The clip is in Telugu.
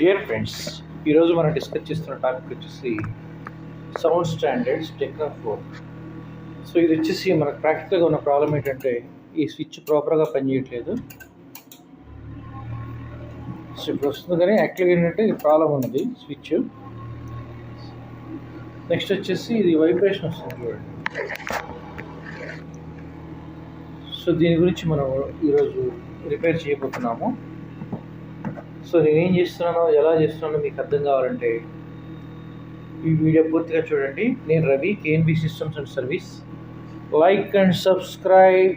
డియర్ ఫ్రెండ్స్, ఈరోజు మనం డిస్కస్ చేస్తున్న టాపిక్ వచ్చేసి సౌండ్ స్టాండర్డ్స్ టెక్నో 4. సో ఇది వచ్చేసి మనకు ప్రాక్టికల్గా ఉన్న ప్రాబ్లం ఏంటంటే ఈ స్విచ్ ప్రాపర్గా పనిచేయట్లేదు. సో ఇప్పుడు వస్తుంది కానీ యాక్చువల్గా ఏంటంటే ఇది ప్రాబ్లం ఉన్నది స్విచ్. నెక్స్ట్ వచ్చేసి ఇది వైబ్రేషన్ వస్తుంది చూడండి. సో దీని గురించి మనం ఈరోజు రిపేర్ చేయబోతున్నాము. సో నేనేం చేస్తున్నానో ఎలా చేస్తున్నానో మీకు అర్థం కావాలంటే ఈ వీడియో పూర్తిగా చూడండి. నేను Ravi, KNB systems and service. Like and subscribe.